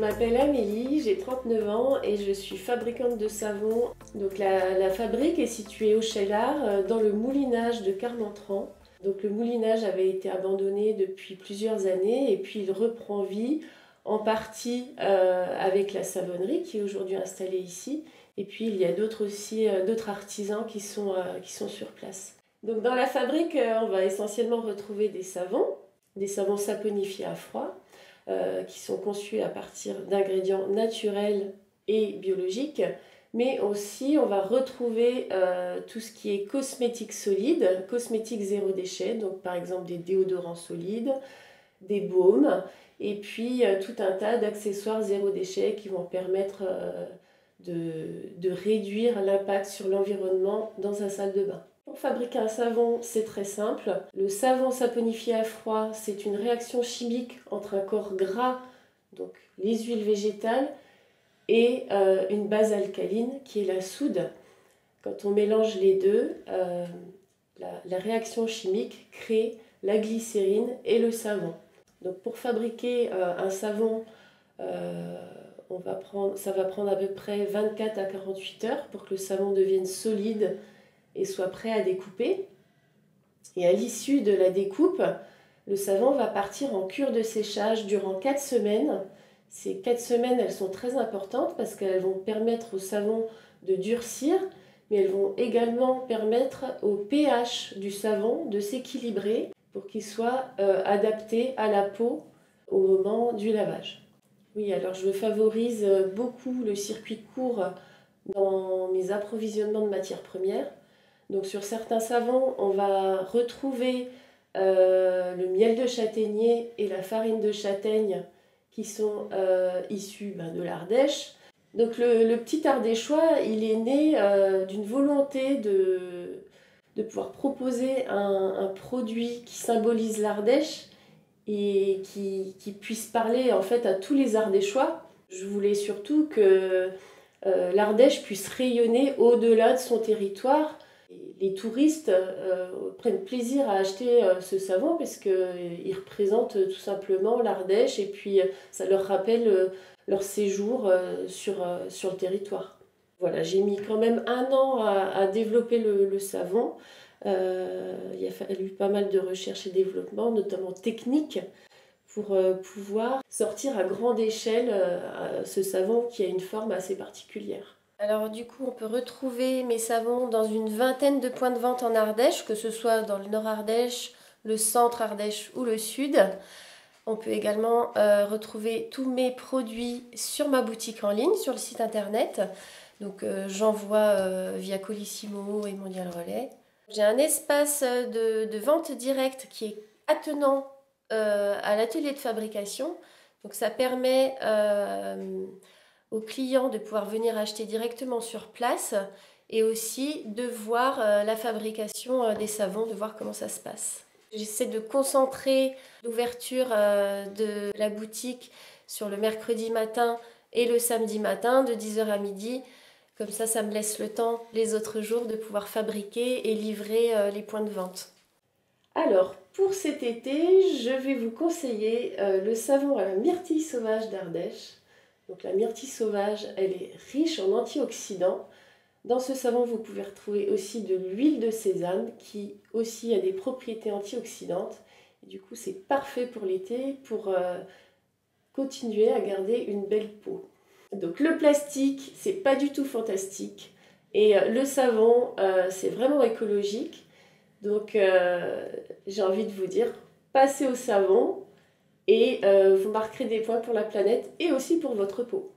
m'appelle Amélie, j'ai 39 ans et je suis fabricante de savon. Donc la fabrique est située au Cheylard, dans le moulinage de Carmentran. Donc le moulinage avait été abandonné depuis plusieurs années et puis il reprend vie en partie avec la savonnerie qui est aujourd'hui installée ici. Et puis il y a d'autres artisans qui sont sur place. Donc dans la fabrique, on va essentiellement retrouver des savons saponifiés à froid, qui sont conçus à partir d'ingrédients naturels et biologiques, mais aussi on va retrouver tout ce qui est cosmétique solide, cosmétique zéro déchet, donc par exemple des déodorants solides, des baumes, et puis tout un tas d'accessoires zéro déchet qui vont permettre de réduire l'impact sur l'environnement dans sa salle de bain. Pour fabriquer un savon, c'est très simple. Le savon saponifié à froid, c'est une réaction chimique entre un corps gras, donc les huiles végétales, et une base alcaline qui est la soude. Quand on mélange les deux, la réaction chimique crée la glycérine et le savon. Donc pour fabriquer un savon, ça va prendre à peu près 24 à 48 heures pour que le savon devienne solide et soit prêt à découper. Et à l'issue de la découpe, le savon va partir en cure de séchage durant 4 semaines. Ces 4 semaines, elles sont très importantes parce qu'elles vont permettre au savon de durcir, mais elles vont également permettre au pH du savon de s'équilibrer pour qu'il soit adapté à la peau au moment du lavage. Oui, alors je favorise beaucoup le circuit court dans mes approvisionnements de matières premières. Donc sur certains savons, on va retrouver le miel de châtaignier et la farine de châtaigne qui sont issus de l'Ardèche. Donc le petit Ardéchois, il est né d'une volonté de pouvoir proposer un produit qui symbolise l'Ardèche et qui puisse parler en fait à tous les Ardéchois. Je voulais surtout que l'Ardèche puisse rayonner au-delà de son territoire. Les touristes prennent plaisir à acheter ce savon parce qu'il représente tout simplement l'Ardèche et puis ça leur rappelle leur séjour sur le territoire. Voilà, j'ai mis quand même 1 an à développer le savon. Il a fallu pas mal de recherche et développement, notamment technique, pour pouvoir sortir à grande échelle ce savon qui a une forme assez particulière. Alors du coup, on peut retrouver mes savons dans une vingtaine de points de vente en Ardèche, que ce soit dans le Nord Ardèche, le Centre Ardèche ou le Sud. On peut également retrouver tous mes produits sur ma boutique en ligne, sur le site internet. Donc j'envoie via Colissimo et Mondial Relais. J'ai un espace de vente directe qui est attenant à l'atelier de fabrication. Donc ça permet aux clients de pouvoir venir acheter directement sur place et aussi de voir la fabrication des savons, de voir comment ça se passe. J'essaie de concentrer l'ouverture de la boutique sur le mercredi matin et le samedi matin de 10h à midi. Comme ça me laisse le temps les autres jours de pouvoir fabriquer et livrer les points de vente. Alors, pour cet été, je vais vous conseiller le savon à la myrtille sauvage d'Ardèche. Donc la myrtille sauvage, elle est riche en antioxydants. Dans ce savon, vous pouvez retrouver aussi de l'huile de sésame qui aussi a des propriétés antioxydantes. Et du coup, c'est parfait pour l'été pour continuer à garder une belle peau. Donc le plastique, c'est pas du tout fantastique. Et le savon, c'est vraiment écologique. Donc j'ai envie de vous dire, passez au savon. Et vous marquerez des points pour la planète et aussi pour votre peau.